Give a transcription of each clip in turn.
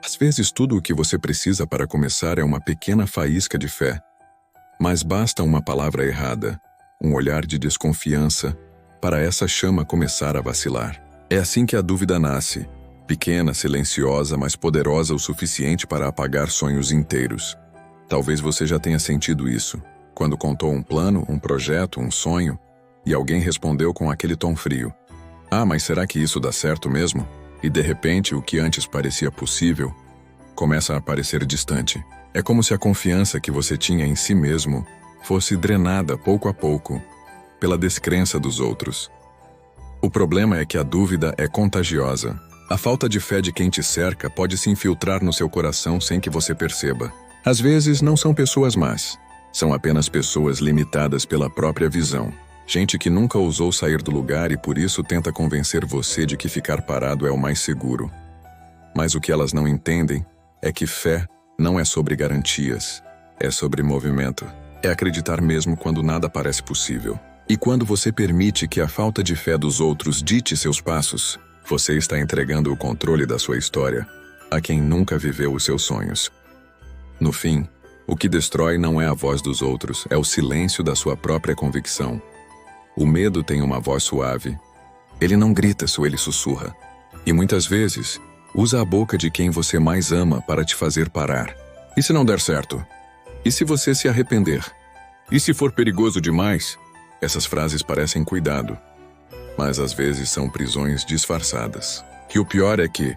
Às vezes tudo o que você precisa para começar é uma pequena faísca de fé. Mas basta uma palavra errada, um olhar de desconfiança, para essa chama começar a vacilar. É assim que a dúvida nasce, pequena, silenciosa, mas poderosa o suficiente para apagar sonhos inteiros. Talvez você já tenha sentido isso, quando contou um plano, um projeto, um sonho, e alguém respondeu com aquele tom frio. Ah, mas será que isso dá certo mesmo? E de repente, o que antes parecia possível, começa a parecer distante. É como se a confiança que você tinha em si mesmo fosse drenada pouco a pouco pela descrença dos outros. O problema é que a dúvida é contagiosa. A falta de fé de quem te cerca pode se infiltrar no seu coração sem que você perceba. Às vezes não são pessoas más, são apenas pessoas limitadas pela própria visão. Gente que nunca ousou sair do lugar e por isso tenta convencer você de que ficar parado é o mais seguro. Mas o que elas não entendem é que fé não é sobre garantias, é sobre movimento. É acreditar mesmo quando nada parece possível. E quando você permite que a falta de fé dos outros dite seus passos, você está entregando o controle da sua história a quem nunca viveu os seus sonhos. No fim, o que destrói não é a voz dos outros, é o silêncio da sua própria convicção. O medo tem uma voz suave. Ele não grita, ele sussurra. E muitas vezes, usa a boca de quem você mais ama para te fazer parar. E se não der certo? E se você se arrepender? E se for perigoso demais? Essas frases parecem cuidado, mas às vezes são prisões disfarçadas. E o pior é que,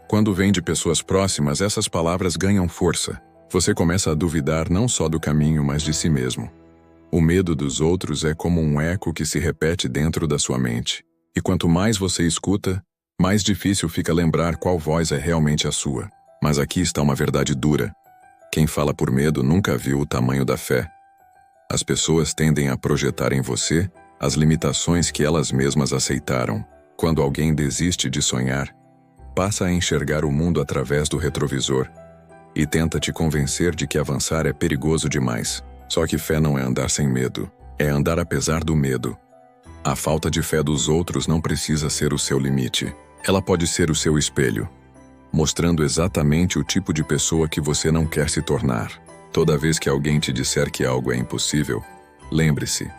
quando vem de pessoas próximas, essas palavras ganham força. Você começa a duvidar não só do caminho, mas de si mesmo. O medo dos outros é como um eco que se repete dentro da sua mente. E quanto mais você escuta, mais difícil fica lembrar qual voz é realmente a sua. Mas aqui está uma verdade dura. Quem fala por medo nunca viu o tamanho da fé. As pessoas tendem a projetar em você as limitações que elas mesmas aceitaram. Quando alguém desiste de sonhar, passa a enxergar o mundo através do retrovisor e tenta te convencer de que avançar é perigoso demais. Só que fé não é andar sem medo, é andar apesar do medo. A falta de fé dos outros não precisa ser o seu limite. Ela pode ser o seu espelho, mostrando exatamente o tipo de pessoa que você não quer se tornar. Toda vez que alguém te disser que algo é impossível, lembre-se,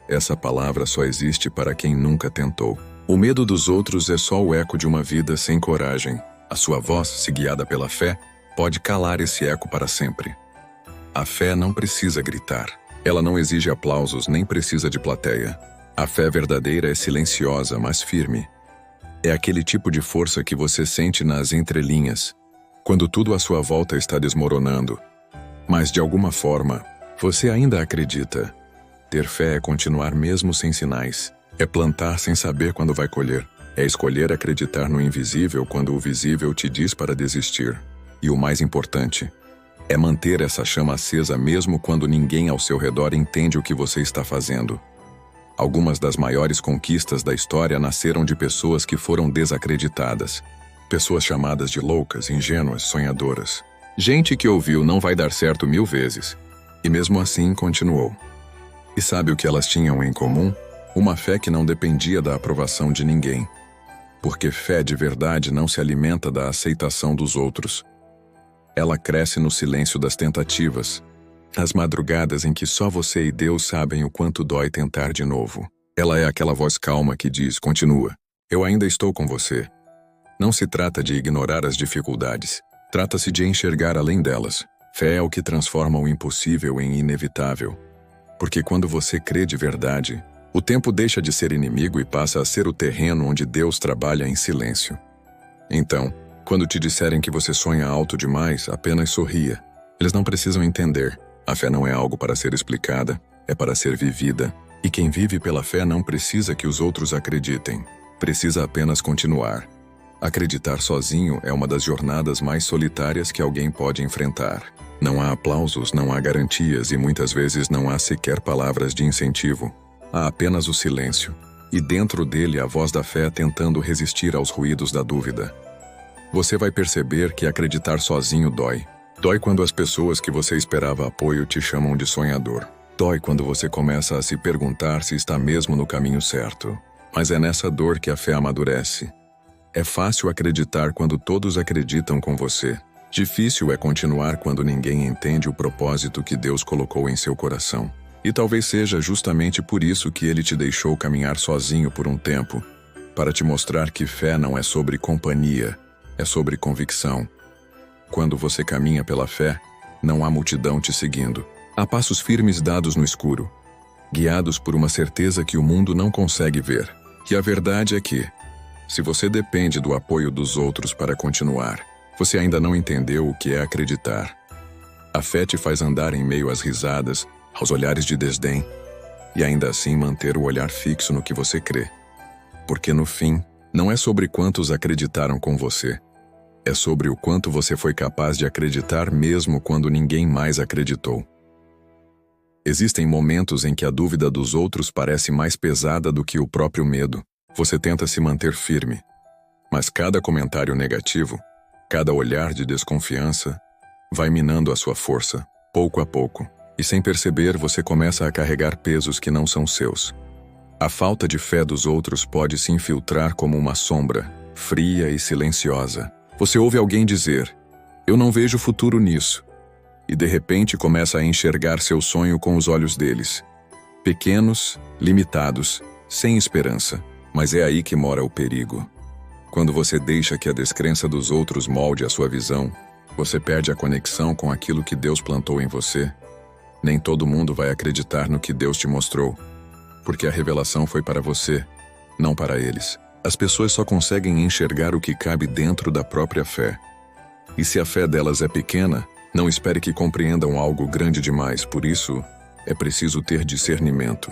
essa palavra só existe para quem nunca tentou. O medo dos outros é só o eco de uma vida sem coragem. A sua voz, se guiada pela fé, pode calar esse eco para sempre. A fé não precisa gritar. Ela não exige aplausos nem precisa de plateia. A fé verdadeira é silenciosa, mas firme. É aquele tipo de força que você sente nas entrelinhas, quando tudo à sua volta está desmoronando. Mas de alguma forma, você ainda acredita. Ter fé é continuar mesmo sem sinais. É plantar sem saber quando vai colher. É escolher acreditar no invisível quando o visível te diz para desistir. E o mais importante, é manter essa chama acesa mesmo quando ninguém ao seu redor entende o que você está fazendo. Algumas das maiores conquistas da história nasceram de pessoas que foram desacreditadas. Pessoas chamadas de loucas, ingênuas, sonhadoras. Gente que ouviu não vai dar certo 1000 vezes. E mesmo assim continuou. E sabe o que elas tinham em comum? Uma fé que não dependia da aprovação de ninguém. Porque fé de verdade não se alimenta da aceitação dos outros. Ela cresce no silêncio das tentativas, nas madrugadas em que só você e Deus sabem o quanto dói tentar de novo. Ela é aquela voz calma que diz, continua, eu ainda estou com você. Não se trata de ignorar as dificuldades, trata-se de enxergar além delas. Fé é o que transforma o impossível em inevitável. Porque quando você crê de verdade, o tempo deixa de ser inimigo e passa a ser o terreno onde Deus trabalha em silêncio. Então, quando te disserem que você sonha alto demais, apenas sorria. Eles não precisam entender. A fé não é algo para ser explicada, é para ser vivida. E quem vive pela fé não precisa que os outros acreditem. Precisa apenas continuar. Acreditar sozinho é uma das jornadas mais solitárias que alguém pode enfrentar. Não há aplausos, não há garantias e muitas vezes não há sequer palavras de incentivo. Há apenas o silêncio. E dentro dele a voz da fé tentando resistir aos ruídos da dúvida. Você vai perceber que acreditar sozinho dói. Dói quando as pessoas que você esperava apoio te chamam de sonhador. Dói quando você começa a se perguntar se está mesmo no caminho certo. Mas é nessa dor que a fé amadurece. É fácil acreditar quando todos acreditam com você. Difícil é continuar quando ninguém entende o propósito que Deus colocou em seu coração. E talvez seja justamente por isso que Ele te deixou caminhar sozinho por um tempo, para te mostrar que fé não é sobre companhia, é sobre convicção. Quando você caminha pela fé, não há multidão te seguindo. Há passos firmes dados no escuro, guiados por uma certeza que o mundo não consegue ver. E a verdade é que, se você depende do apoio dos outros para continuar, você ainda não entendeu o que é acreditar. A fé te faz andar em meio às risadas, aos olhares de desdém, e ainda assim manter o olhar fixo no que você crê. Porque no fim, não é sobre quantos acreditaram com você, é sobre o quanto você foi capaz de acreditar mesmo quando ninguém mais acreditou. Existem momentos em que a dúvida dos outros parece mais pesada do que o próprio medo. Você tenta se manter firme, mas cada comentário negativo, cada olhar de desconfiança, vai minando a sua força, pouco a pouco. E sem perceber, você começa a carregar pesos que não são seus. A falta de fé dos outros pode se infiltrar como uma sombra, fria e silenciosa. Você ouve alguém dizer, "Eu não vejo futuro nisso." E de repente começa a enxergar seu sonho com os olhos deles. Pequenos, limitados, sem esperança. Mas é aí que mora o perigo. Quando você deixa que a descrença dos outros molde a sua visão, você perde a conexão com aquilo que Deus plantou em você. Nem todo mundo vai acreditar no que Deus te mostrou, porque a revelação foi para você, não para eles. As pessoas só conseguem enxergar o que cabe dentro da própria fé. E se a fé delas é pequena, não espere que compreendam algo grande demais, por isso, é preciso ter discernimento.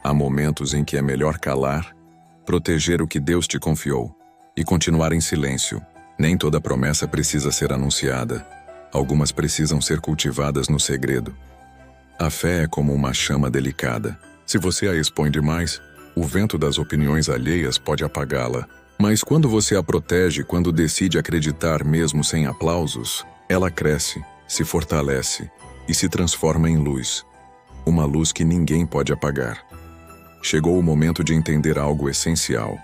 Há momentos em que é melhor calar, proteger o que Deus te confiou e continuar em silêncio. Nem toda promessa precisa ser anunciada. Algumas precisam ser cultivadas no segredo. A fé é como uma chama delicada. Se você a expõe demais, o vento das opiniões alheias pode apagá-la. Mas quando você a protege, quando decide acreditar mesmo sem aplausos, ela cresce, se fortalece e se transforma em luz. Uma luz que ninguém pode apagar. Chegou o momento de entender algo essencial.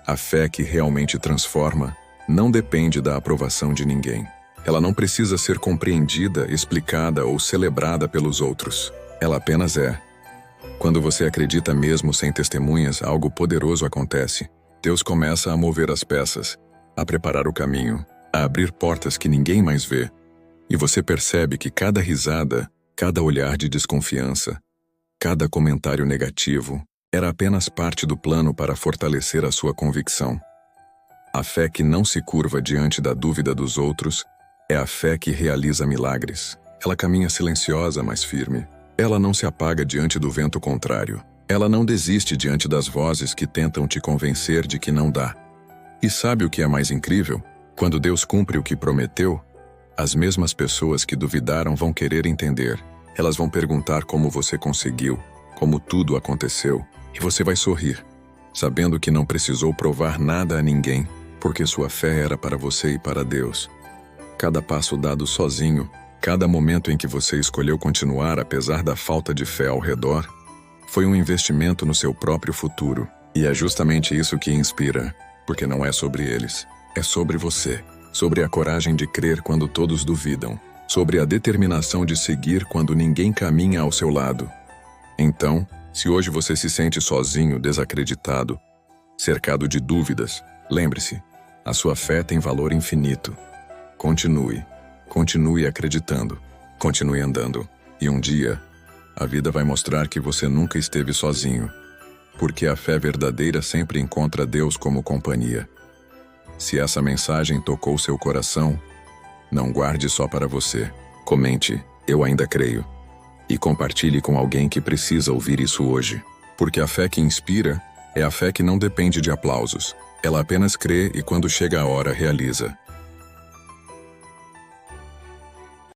A fé que realmente transforma não depende da aprovação de ninguém. Ela não precisa ser compreendida, explicada ou celebrada pelos outros. Ela apenas é. Quando você acredita mesmo sem testemunhas, algo poderoso acontece. Deus começa a mover as peças, a preparar o caminho, a abrir portas que ninguém mais vê. E você percebe que cada risada, cada olhar de desconfiança, cada comentário negativo, era apenas parte do plano para fortalecer a sua convicção. A fé que não se curva diante da dúvida dos outros é a fé que realiza milagres. Ela caminha silenciosa, mas firme. Ela não se apaga diante do vento contrário. Ela não desiste diante das vozes que tentam te convencer de que não dá. E sabe o que é mais incrível? Quando Deus cumpre o que prometeu, as mesmas pessoas que duvidaram vão querer entender. Elas vão perguntar como você conseguiu, como tudo aconteceu. E você vai sorrir, sabendo que não precisou provar nada a ninguém, porque sua fé era para você e para Deus. Cada passo dado sozinho, cada momento em que você escolheu continuar apesar da falta de fé ao redor, foi um investimento no seu próprio futuro. E é justamente isso que inspira, porque não é sobre eles, é sobre você. Sobre a coragem de crer quando todos duvidam, sobre a determinação de seguir quando ninguém caminha ao seu lado. Então, se hoje você se sente sozinho, desacreditado, cercado de dúvidas, lembre-se, a sua fé tem valor infinito. Continue acreditando, continue andando, e um dia, a vida vai mostrar que você nunca esteve sozinho, porque a fé verdadeira sempre encontra Deus como companhia. Se essa mensagem tocou seu coração, não guarde só para você. Comente, eu ainda creio. E compartilhe com alguém que precisa ouvir isso hoje. Porque a fé que inspira é a fé que não depende de aplausos. Ela apenas crê e quando chega a hora realiza.